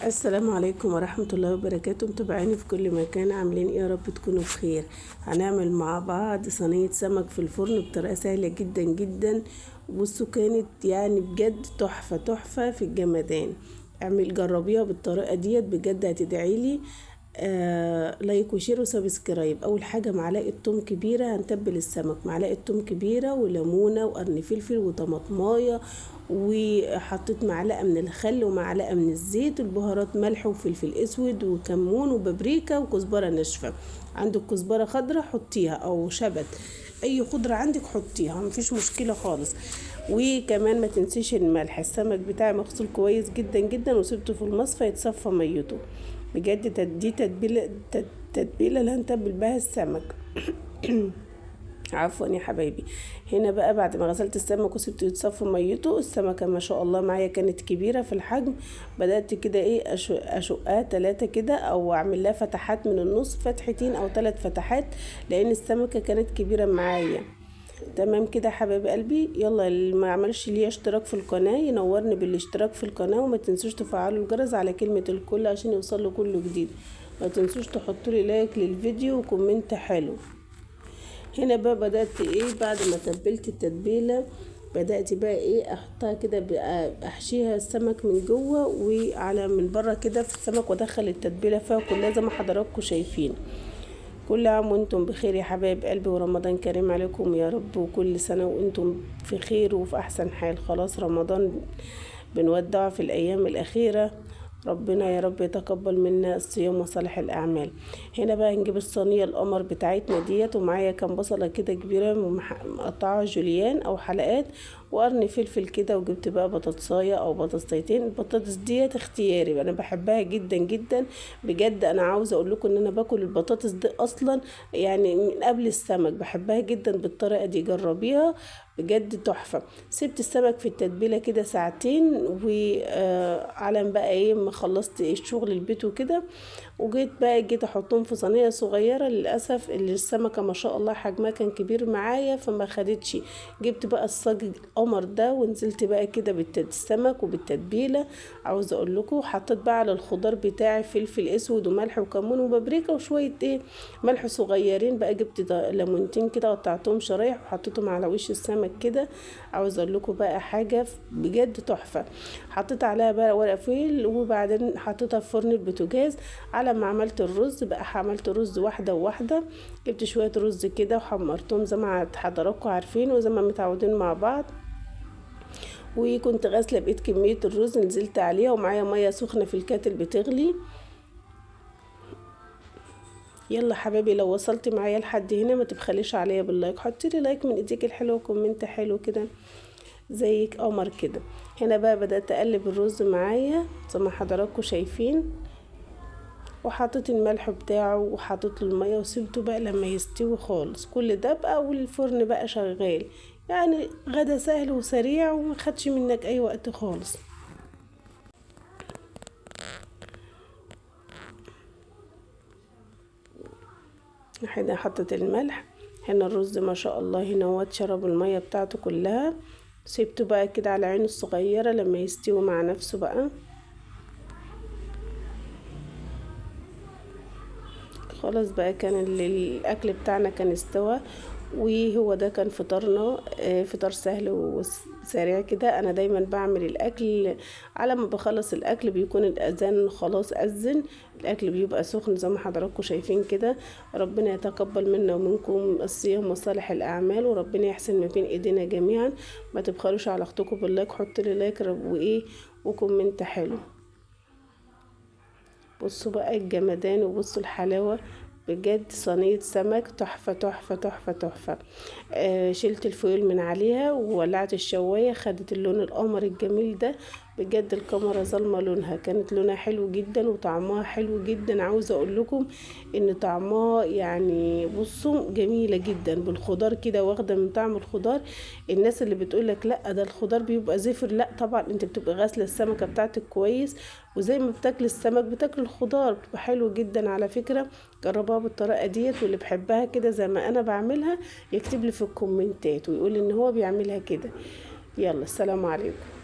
السلام عليكم ورحمة الله وبركاته. متابعيني في كل مكان، عاملين ايه؟ يا رب تكونوا بخير. هنعمل مع بعض صينية سمك في الفرن بطريقة سهلة جدا جدا. بصوا، كانت يعني بجد تحفة تحفة في الجمدان. جربيها بالطريقة ديت بجد هتدعيلي. لايك وشير وسبسكرايب. اول حاجة معلقة توم كبيرة، هنتبل السمك معلقة توم كبيرة وليمونة وقرن فلفل وطماطمايه، وحطيت معلقة من الخل ومعلقة من الزيت. البهارات ملح وفلفل اسود وكمون وبابريكا وكزبرة ناشفة. عندك كزبرة خضراء حطيها او شبت، اي خضرة عندك حطيها، مفيش مشكلة خالص. وكمان ما تنسيش الملح. السمك بتاعي مغسول كويس جدا جدا وسبته في المصفى يتصفى ميته. بجد دي تتبيلة اللي هنتبل بها السمك. عفوا يا حبايبي. هنا بقى بعد ما غسلت السمك وسبته يتصفى ميته، السمكة ما شاء الله معايا كانت كبيرة في الحجم. بدأت كده ايه اشقها 3 كده، او اعمل لها فتحات من النص، فتحتين او 3 فتحات، لان السمكة كانت كبيرة معايا. تمام كده يا حبايب قلبي. يلا اللي ما عملش ليه اشتراك في القناة ينورني بالاشتراك في القناة، وما تنسوش تفعلوا الجرس على كلمة الكل عشان يوصل له كل جديد. ما تنسوش تحطوا لي لايك للفيديو وكومنت حلو. هنا بقى بدأت ايه، بعد ما تبلت التتبيلة بدأت بقى ايه احطها كده، بقى احشيها السمك من جوه وعلى من بره كده في السمك، وادخل التتبيلة فيها كلها زي ما حضراتكم شايفين. كل عام وانتم بخير يا حبايب قلبي، ورمضان كريم عليكم يا رب، وكل سنة وانتم في خير وفي احسن حال. خلاص رمضان بنودعه في الايام الاخيرة. ربنا يا رب يتقبل منا الصيام وصالح الاعمال. هنا بقى نجيب الصينيه القمر بتاعتنا ديت، ومعايا كام بصله كده كبيره مقطعه جوليان او حلقات، وقرن فلفل كده، وجبت بقى بطاطسايه او بطاطسيتين. البطاطس ديت اختياري، انا بحبها جدا جدا. بجد انا عاوزه اقول لكم ان انا باكل البطاطس دي اصلا يعني من قبل السمك، بحبها جدا بالطريقه دي، جربيها بجد تحفه. سبت السمك في التتبيله كده ساعتين، وعلى بقى ايه ما خلصت الشغل البيت وكده، جيت احطهم في صينيه صغيره. للاسف اللي السمكه ما شاء الله حجمها كان كبير معايا فما خدتش. جبت بقى الصاج القمر ده ونزلت بقى كده بالسمك وبالتتبيله. عاوزه اقول لكم حطيت بقى على الخضار بتاعي فلفل اسود وملح وكمون وبابريكا وشويه ايه ملح صغيرين. بقى جبت ليمونتين كده قطعتهم شرايح وحطيتهم على وش السمك كده. عاوزه اقول لكم بقى حاجه بجد تحفه. حطيت عليها بقى ورق فويل، وبعدين حطيتها في فرن البوتاجاز. على ما عملت الرز بقى، عملت رز واحده وواحده. جبت شويه رز كده وحمرتهم زي ما حضراتكم عارفين وزي ما متعودين مع بعض. وكنت غاسله بقيت كميه الرز نزلت عليها، ومعايا ميه سخنه في الكاتل بتغلي. يلا حبايبي، لو وصلت معايا لحد هنا ما تبخليش عليا باللايك، حطي لي لايك من ايديك الحلو وكومنت حلو كده زيك قمر كده. هنا بقى بدأت اقلب الرز معايا زي ما حضراتكم شايفين، وحطيت الملح بتاعه وحطيت له الميه وسبته بقى لما يستوي خالص. كل ده بقى والفرن بقى شغال، يعني غدا سهل وسريع وما خدش منك اي وقت خالص. هنا حطيت الملح. هنا الرز ما شاء الله هنا شرب الميه بتاعته كلها. سيبته بقى كده على عينه الصغيره لما يستوي مع نفسه بقى. خلاص بقى كان الاكل بتاعنا كان استوى، وهو ده كان فطارنا. فطار سهل وسريع كده. انا دايما بعمل الاكل على ما بخلص الاكل بيكون الاذان خلاص اذن، الاكل بيبقى سخن زي ما حضراتكم شايفين كده. ربنا يتقبل منا ومنكم الصيام وصالح الاعمال، وربنا يحسن ما بين ايدينا جميعا. ما تبخلوش على اختكم باللايك، حطوا لي لايك وايه وكومنت حلو. بصوا بقى الجمدان وبصوا الحلاوة، بجد صينية سمك تحفة تحفة تحفة تحفة. شلت الفويل من عليها وولعت الشواية، خدت اللون القمر الجميل ده. بجد الكاميرا ظلمة لونها، كانت لونها حلو جدا وطعمها حلو جدا. عاوزة اقول لكم ان طعمها يعني بصوا جميلة جدا بالخضار كده، واخدة من طعم الخضار. الناس اللي بتقولك لا ده الخضار بيبقى زفر، لا طبعا انت بتبقى غاسلة السمكة بتاعتك كويس، وزي ما بتاكل السمك بتاكل الخضار، بتبقى حلو جدا على فكرة. جربوها بالطريقة ديت، واللي بحبها كده زي ما انا بعملها يكتب لي في الكومنتات ويقول ان هو بيعملها كده. يلا السلام عليكم.